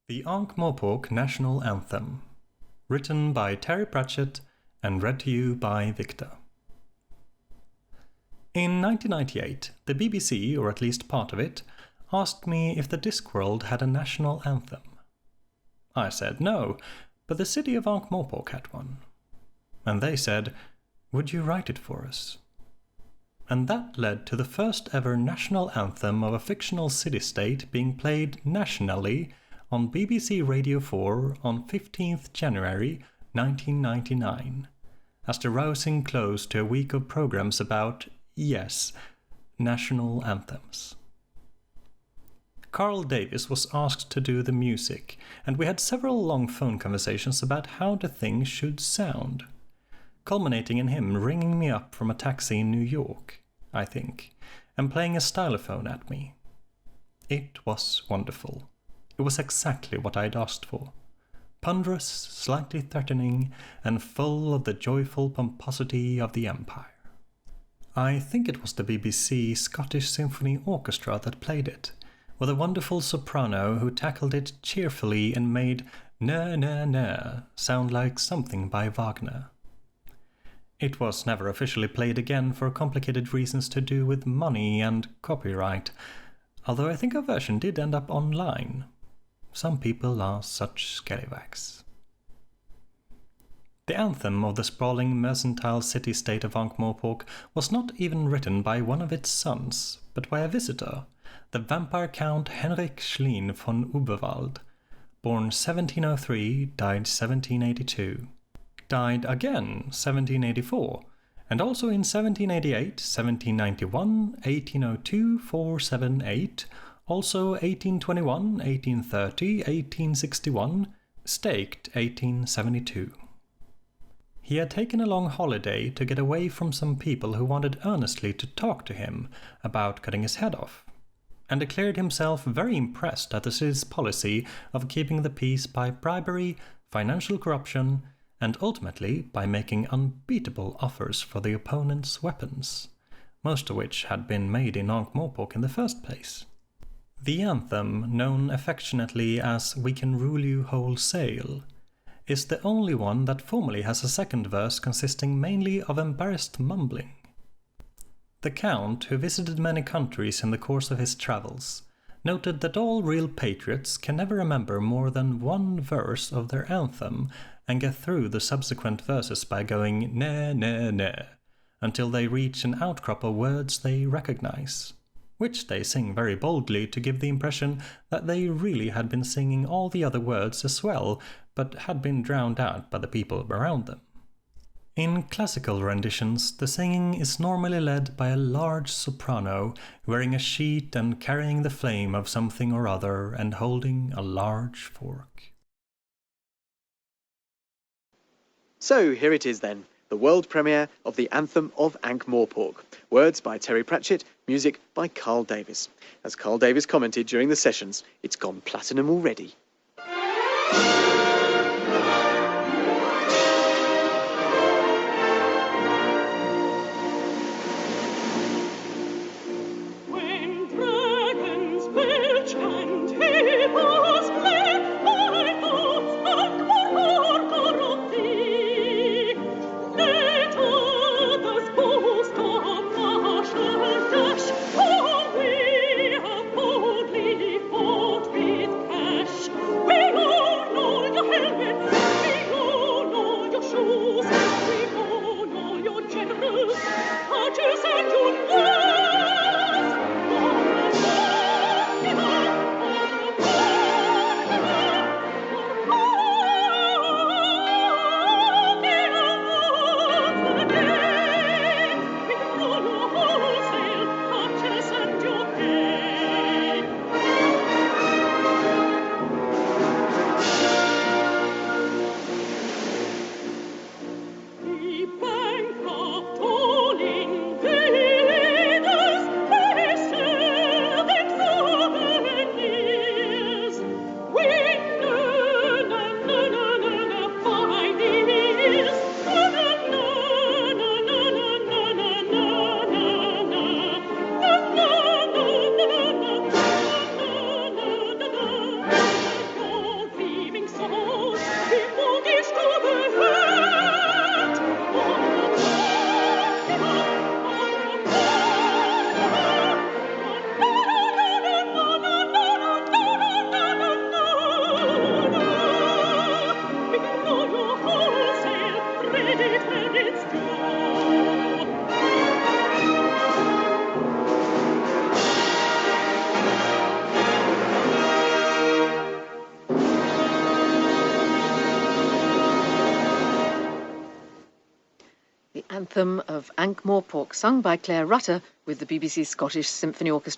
The Ankh-Morpork National Anthem, written by Terry Pratchett and read to you by Victor. In 1998, the BBC, or at least part of it, asked me if the Discworld had a national anthem. I said no, but the city of Ankh-Morpork had one. And they said, "Would you write it for us?" And that led to the first ever national anthem of a fictional city-state being played nationally on BBC Radio 4 on 15th January 1999, as the rousing close to a week of programs about, yes, national anthems. Carl Davis was asked to do the music, and we had several long phone conversations about how the thing should sound, culminating in him ringing me up from a taxi in New York, I think, and playing a stylophone at me. It was wonderful. It was exactly what I'd asked for. Ponderous, slightly threatening, and full of the joyful pomposity of the Empire. I think it was the BBC Scottish Symphony Orchestra that played it, with a wonderful soprano who tackled it cheerfully and made nher, nher, nher sound like something by Wagner. It was never officially played again for complicated reasons to do with money and copyright, although I think a version did end up online. Some people are such scallywags. The anthem of the sprawling mercantile city-state of Ankh-Morpork was not even written by one of its sons, but by a visitor, the vampire count Henrik Schlien von Uberwald, born 1703, died 1782. Died again 1784, and also in 1788, 1791, 1802, 478, also 1821, 1830, 1861, staked 1872. He had taken a long holiday to get away from some people who wanted earnestly to talk to him about cutting his head off, and declared himself very impressed at the city's policy of keeping the peace by bribery, financial corruption, and ultimately by making unbeatable offers for the opponent's weapons, most of which had been made in Ankh-Morpork in the first place. The anthem, known affectionately as "We Can Rule You Wholesale," is the only one that formally has a second verse consisting mainly of embarrassed mumbling. The Count, who visited many countries in the course of his travels, noted that all real patriots can never remember more than one verse of their anthem and get through the subsequent verses by going nher, nher, nher, until they reach an outcrop of words they recognize, which they sing very boldly to give the impression that they really had been singing all the other words as well, but had been drowned out by the people around them. In classical renditions, the singing is normally led by a large soprano wearing a sheet and carrying the flame of something or other and holding a large fork. So here it is then, the world premiere of the Anthem of Ankh-Morpork. Words by Terry Pratchett, music by Carl Davis. As Carl Davis commented during the sessions, it's gone platinum already. When dragons belch and hippos play, my thoughts Ankh-Morpork are of thee. Let others boast of martial dash, for we have boldly fought with cash. it when it's done. The Anthem of Ankh-Morpork, sung by Claire Rutter with the BBC Scottish Symphony Orchestra.